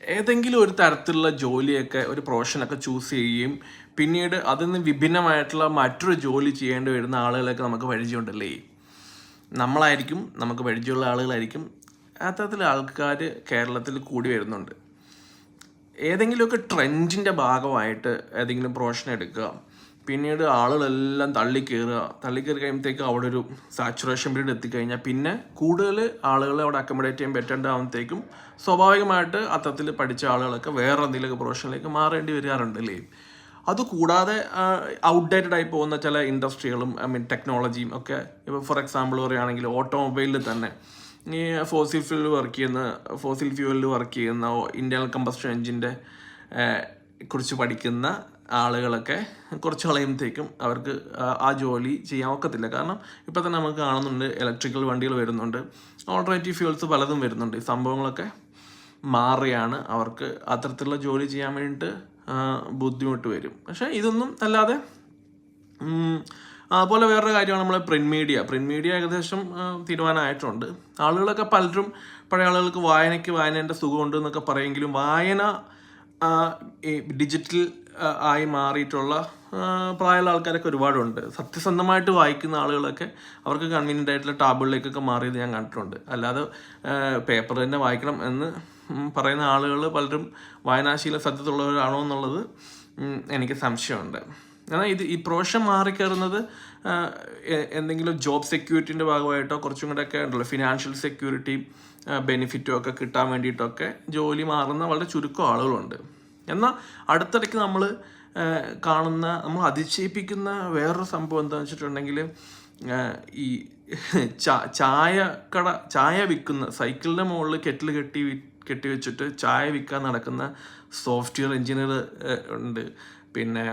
ഏതെങ്കിലും ഒരു തരത്തിലുള്ള ജോലിയൊക്കെ ഒരു പ്രൊഫഷനൊക്കെ ചൂസ് ചെയ്യുകയും പിന്നീട് അതിൽ നിന്ന് വിഭിന്നമായിട്ടുള്ള മറ്റൊരു ജോലി ചെയ്യേണ്ടി വരുന്ന ആളുകളൊക്കെ നമുക്ക് പരിചയമുണ്ടല്ലേ. നമ്മളായിരിക്കും, നമുക്ക് പരിചയമുള്ള ആളുകളായിരിക്കും. അത്തരത്തിലുള്ള ആൾക്കാർ കേരളത്തിൽ കൂടി വരുന്നുണ്ട്. ഏതെങ്കിലുമൊക്കെ ട്രെൻഡിൻ്റെ ഭാഗമായിട്ട് ഏതെങ്കിലും പ്രൊഫഷൻ എടുക്കുക, പിന്നീട് ആളുകളെല്ലാം തള്ളിക്കയറി കഴിയുമ്പോഴത്തേക്ക് അവിടെ ഒരു സാച്ചുറേഷൻ പീരീഡ് എത്തിക്കഴിഞ്ഞാൽ പിന്നെ കൂടുതൽ ആളുകളെ അവിടെ അക്കോമഡേറ്റ് ചെയ്യാൻ പറ്റേണ്ടതാകുമ്പോഴത്തേക്കും സ്വാഭാവികമായിട്ട് അത്തരത്തിൽ പഠിച്ച ആളുകളൊക്കെ വേറെ എന്തെങ്കിലുമൊക്കെ പ്രൊഫഷനിലേക്ക് മാറേണ്ടി വരാറുണ്ടല്ലേ. അതുകൂടാതെ ഔട്ട്ഡേറ്റഡ് ആയി പോകുന്ന ചില ഇൻഡസ്ട്രികളും ടെക്നോളജിയും ഒക്കെ, ഇപ്പോൾ ഫോർ എക്സാമ്പിൾ പറയുകയാണെങ്കിൽ ഓട്ടോമൊബൈലിൽ തന്നെ ഈ ഫോസിൽ ഫ്യൂവലിൽ വർക്ക് ചെയ്യുന്ന ഇന്റേണൽ കമ്പസ്റ്റൻ എഞ്ചിൻ്റെ കുറിച്ച് പഠിക്കുന്ന ആളുകളൊക്കെ കുറച്ച് കളയുമ്പോഴത്തേക്കും അവർക്ക് ആ ജോലി ചെയ്യാൻ ഒക്കത്തില്ല. കാരണം ഇപ്പം തന്നെ നമുക്ക് കാണുന്നുണ്ട്, ഇലക്ട്രിക്കൽ വണ്ടികൾ വരുന്നുണ്ട്, ഓൾട്ടർനേറ്റീവ് ഫ്യൂൽസ് പലതും വരുന്നുണ്ട്. ഈ സംഭവങ്ങളൊക്കെ മാറിയാണ് അവർക്ക് അത്തരത്തിലുള്ള ജോലി ചെയ്യാൻ വേണ്ടിയിട്ട് ബുദ്ധിമുട്ട് വരും. പക്ഷേ ഇതൊന്നും അല്ലാതെ അതുപോലെ വേറൊരു കാര്യമാണ് നമ്മളെ പ്രിന്റ് മീഡിയ ഏകദേശം തീരുമാനമായിട്ടുണ്ട്. ആളുകളൊക്കെ പലരും പഴയ ആളുകൾക്ക് വായനേൻ്റെ സുഖമുണ്ട് എന്നൊക്കെ പറയുമെങ്കിലും വായന ഈ ഡിജിറ്റൽ ആയി മാറിയിട്ടുള്ള പ്രായമുള്ള ആൾക്കാരൊക്കെ ഒരുപാടുണ്ട്. സത്യസന്ധമായിട്ട് വായിക്കുന്ന ആളുകളൊക്കെ അവർക്ക് കൺവീനിയൻ്റ് ആയിട്ടുള്ള ടാബുകളിലേക്കൊക്കെ മാറിയത് ഞാൻ കണ്ടിട്ടുണ്ട്. അല്ലാതെ പേപ്പർ തന്നെ വായിക്കണം എന്ന് പറയുന്ന ആളുകൾ പലരും വായനാശീല സത്യത്തുള്ളവരാണോ എന്നുള്ളത് എനിക്ക് സംശയമുണ്ട്. എന്നാൽ ഈ പ്രൊഫഷൻ മാറിക്കയറുന്നത് എന്തെങ്കിലും ജോബ് സെക്യൂരിറ്റിൻ്റെ ഭാഗമായിട്ടോ കുറച്ചും കൂടെ ഒക്കെ ഉണ്ടല്ലോ, ഫിനാൻഷ്യൽ സെക്യൂരിറ്റി ബെനിഫിറ്റും ഒക്കെ കിട്ടാൻ വേണ്ടിയിട്ടൊക്കെ ജോലി മാറുന്ന വളരെ ചുരുക്കം ആളുകളുണ്ട്. എന്നാൽ അടുത്തിടയ്ക്ക് നമ്മൾ അതിശയിപ്പിക്കുന്ന വേറൊരു സംഭവം എന്താണെന്ന് വെച്ചിട്ടുണ്ടെങ്കിൽ, ഈ ചായ വിൽക്കുന്ന സൈക്കിളിൻ്റെ മുകളിൽ കെട്ടി വെച്ചിട്ട് ചായ വിൽക്കാൻ നടക്കുന്ന സോഫ്റ്റ്വെയർ എഞ്ചിനീയർ ഉണ്ട്. പിന്നെ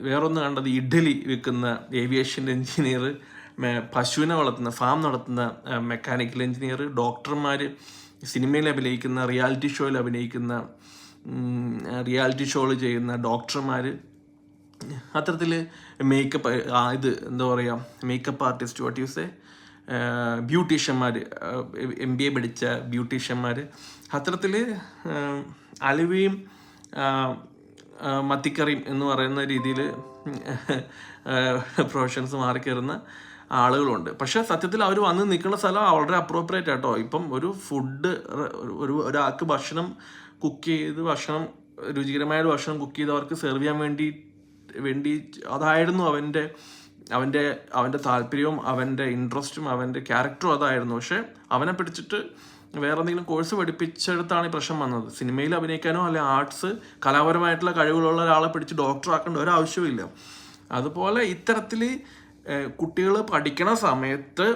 വേറൊന്ന് കണ്ടത് ഇഡ്ഡലി വിൽക്കുന്ന ഏവിയേഷൻ എഞ്ചിനീയർ, പശുവിനെ വളർത്തുന്ന ഫാം നടത്തുന്ന മെക്കാനിക്കൽ എഞ്ചിനീയർ, ഡോക്ടർമാർ, സിനിമയിൽ അഭിനയിക്കുന്ന റിയാലിറ്റി ഷോയിൽ ചെയ്യുന്ന ഡോക്ടർമാർ, അത്തരത്തിൽ മേക്കപ്പ് മേക്കപ്പ് ആർട്ടിസ്റ്റ്, വാട്ട് യൂസ് ബ്യൂട്ടീഷ്യന്മാർ, MBA പഠിച്ച ബ്യൂട്ടീഷ്യന്മാർ, അത്തരത്തിൽ അലുവയും മത്തിക്കറിയും എന്ന് പറയുന്ന രീതിയിൽ പ്രൊഫഷൻസ് മാറിക്കയറുന്ന ആളുകളുണ്ട്. പക്ഷെ സത്യത്തിൽ അവർ വന്ന് നിൽക്കുന്ന സ്ഥലം വളരെ അപ്രോപ്രിയേറ്റ് ആട്ടോ. ഇപ്പം ഒരു ഫുഡ് ഒരാൾക്ക് രുചികരമായ ഭക്ഷണം കുക്ക് ചെയ്ത് അവർക്ക് സെർവ് ചെയ്യാൻ വേണ്ടി അതായിരുന്നു അവൻ്റെ താല്പര്യവും അവൻ്റെ ഇൻട്രസ്റ്റും അവൻ്റെ ക്യാരക്ടറും അതായിരുന്നു. പക്ഷെ അവനെ പിടിച്ചിട്ട് വേറെ എന്തെങ്കിലും കോഴ്സ് പഠിപ്പിച്ചെടുത്താണ് ഈ പ്രശ്നം വന്നത്. സിനിമയിൽ അഭിനയിക്കാനോ അല്ലെ ആർട്സ് കലാപരമായിട്ടുള്ള കഴിവുകളുള്ള ഒരാളെ പിടിച്ച് ഡോക്ടറാക്കേണ്ട ഒരാവശ്യമില്ല. അതുപോലെ ഇത്തരത്തിൽ കുട്ടികൾ പഠിക്കണ സമയത്ത്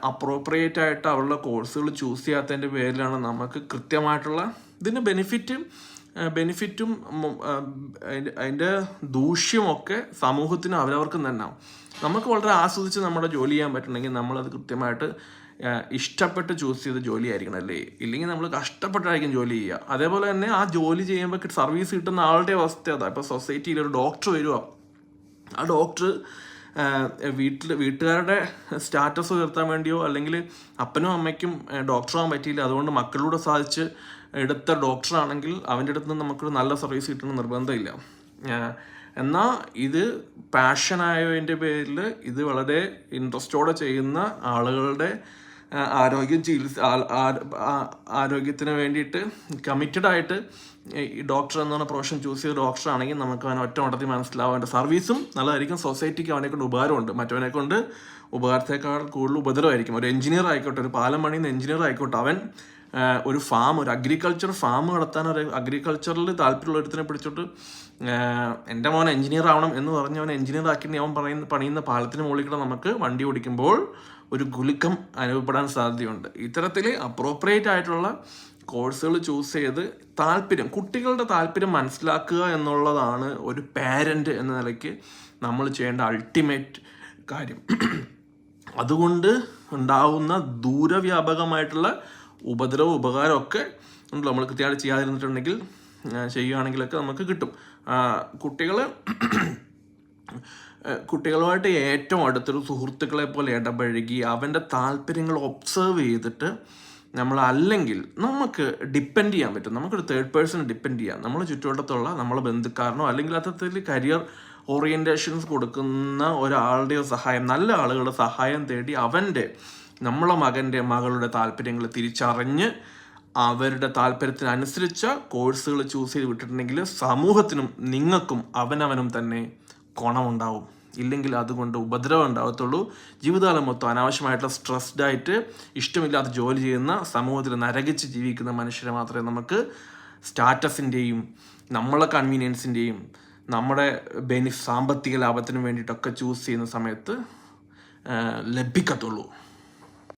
അപ്രോപ്രിയേറ്റ് ആയിട്ട് അവരുടെ കോഴ്സുകൾ ചൂസ് ചെയ്യാത്തതിൻ്റെ പേരിലാണ് നമുക്ക് കൃത്യമായിട്ടുള്ള ഇതിൻ്റെ ബെനിഫിറ്റും അതിൻ്റെ ദൂഷ്യമൊക്കെ സമൂഹത്തിനും അവരവർക്കും തന്നെ ആവും. നമുക്ക് വളരെ ആസ്വദിച്ച് നമ്മുടെ ജോലി ചെയ്യാൻ പറ്റണമെങ്കിൽ നമ്മളത് കൃത്യമായിട്ട് ഇഷ്ടപ്പെട്ട് ചൂസ് ചെയ്ത ജോലി ആയിരിക്കണം അല്ലേ. ഇല്ലെങ്കിൽ നമ്മൾ കഷ്ടപ്പെട്ടായിരിക്കും ജോലി ചെയ്യുക. അതേപോലെ തന്നെ ആ ജോലി ചെയ്യുമ്പോൾ സർവീസ് കിട്ടുന്ന ആളുടെ അവസ്ഥ അതാ. ഇപ്പോൾ സൊസൈറ്റിയിൽ ഒരു ഡോക്ടർ വരിക, ആ ഡോക്ടർ വീട്ടുകാരുടെ സ്റ്റാറ്റസ് ഉയർത്താൻ വേണ്ടിയോ അല്ലെങ്കിൽ അപ്പനും അമ്മയ്ക്കും ഡോക്ടറാകാൻ പറ്റിയില്ല, അതുകൊണ്ട് മക്കളിലൂടെ സാധിച്ച് എടുത്ത ഡോക്ടറാണെങ്കിൽ അവൻ്റെ അടുത്ത് നിന്ന് നമുക്കൊരു നല്ല സർവീസ് കിട്ടണമെന്ന് നിർബന്ധമില്ല. എന്നാൽ ഇത് പാഷനായതിൻ്റെ പേരിൽ ഇത് വളരെ ഇൻട്രസ്റ്റോടെ ചെയ്യുന്ന ആളുകളുടെ ആരോഗ്യത്തിന് വേണ്ടിയിട്ട് കമ്മിറ്റഡ് ആയിട്ട് ഈ ഡോക്ടർ എന്ന് പറഞ്ഞ പ്രൊഫഷൻ ചൂസ് ചെയ്ത ഡോക്ടറാണെങ്കിൽ നമുക്ക് അവനെ ഒറ്റ മട്ടത്തിൽ മനസ്സിലാവും. അവൻ്റെ സർവീസും നല്ലതായിരിക്കും, സൊസൈറ്റിക്ക് അവനെ കൊണ്ട് ഉപകാരമുണ്ട്. മറ്റവനെ കൊണ്ട് ഉപകാരത്തേക്കാൾ കൂടുതൽ ഉപദ്രവമായിരിക്കും. ഒരു എഞ്ചിനീയർ ആയിക്കോട്ടെ, ഒരു പാലം പണിയുന്ന എഞ്ചിനീയർ ആയിക്കോട്ടെ, അവൻ ഒരു അഗ്രികൾച്ചർ ഫാം നടത്താൻ അഗ്രികൾച്ചറിൽ താല്പര്യമുള്ള ഒരുത്തിനെ പിടിച്ചിട്ട് എൻ്റെ മോൻ എഞ്ചിനീയർ ആവണം എന്ന് പറഞ്ഞ് അവൻ എഞ്ചിനീയർ ആക്കി അവൻ പണിയുന്ന പാലത്തിന് മുകളിൽ കൂടെ നമുക്ക് വണ്ടി ഓടിക്കുമ്പോൾ ഒരു കുലുക്കം അനുഭവപ്പെടാൻ സാധ്യതയുണ്ട്. ഇത്തരത്തിൽ അപ്രോപ്രിയേറ്റ് ആയിട്ടുള്ള കോഴ്സുകൾ ചൂസ് ചെയ്ത് കുട്ടികളുടെ താല്പര്യം മനസ്സിലാക്കുക എന്നുള്ളതാണ് ഒരു പാരൻ്റ് എന്ന നിലയ്ക്ക് നമ്മൾ ചെയ്യേണ്ട അൾട്ടിമേറ്റ് കാര്യം. അതുകൊണ്ട് ഉണ്ടാവുന്ന ദൂരവ്യാപകമായിട്ടുള്ള ഉപകാരമൊക്കെ ഉണ്ടല്ലോ. നമ്മൾ കൃത്യമായിട്ട് ചെയ്യാതിരുന്നിട്ടുണ്ടെങ്കിൽ ചെയ്യുകയാണെങ്കിലൊക്കെ നമുക്ക് കിട്ടും. കുട്ടികളുമായിട്ട് ഏറ്റവും അടുത്തൊരു സുഹൃത്തുക്കളെ പോലെ ഇടപഴകി അവൻ്റെ താല്പര്യങ്ങൾ ഒബ്സർവ് ചെയ്തിട്ട് അല്ലെങ്കിൽ നമുക്ക് ഡിപ്പെൻഡ് ചെയ്യാൻ പറ്റും. നമുക്കൊരു തേർഡ് പേഴ്സൺ ഡിപ്പെൻഡ് ചെയ്യാം. നമ്മളെ ചുറ്റുവട്ടത്തുള്ള നമ്മളെ ബന്ധുക്കാരനോ അല്ലെങ്കിൽ അത്തരത്തിൽ കരിയർ ഓറിയൻറ്റേഷൻസ് കൊടുക്കുന്ന ഒരാളുടെയോ സഹായം, നല്ല ആളുകളുടെ സഹായം തേടി നമ്മളെ മകളുടെ താല്പര്യങ്ങൾ തിരിച്ചറിഞ്ഞ് അവരുടെ താല്പര്യത്തിനനുസരിച്ച കോഴ്സുകൾ ചൂസ് ചെയ്ത് വിട്ടിട്ടുണ്ടെങ്കിൽ സമൂഹത്തിനും നിങ്ങൾക്കും അവനവനും തന്നെ ഗുണമുണ്ടാവും. ഇല്ലെങ്കിൽ അതുകൊണ്ട് ഉപദ്രവം ഉണ്ടാകത്തുള്ളൂ. ജീവിതകാലം മൊത്തം അനാവശ്യമായിട്ടുള്ള സ്ട്രെസ്ഡ് ആയിട്ട് ഇഷ്ടമില്ലാത്ത ജോലി ചെയ്യുന്ന, സമൂഹത്തിൽ നരകിച്ച് ജീവിക്കുന്ന മനുഷ്യരെ മാത്രമേ നമുക്ക് സ്റ്റാറ്റസിൻ്റെയും നമ്മളെ കൺവീനിയൻസിൻ്റെയും നമ്മുടെ സാമ്പത്തിക ലാഭത്തിനും വേണ്ടിയിട്ടൊക്കെ ചൂസ് ചെയ്യുന്ന സമയത്ത് ലഭിക്കത്തുള്ളൂ.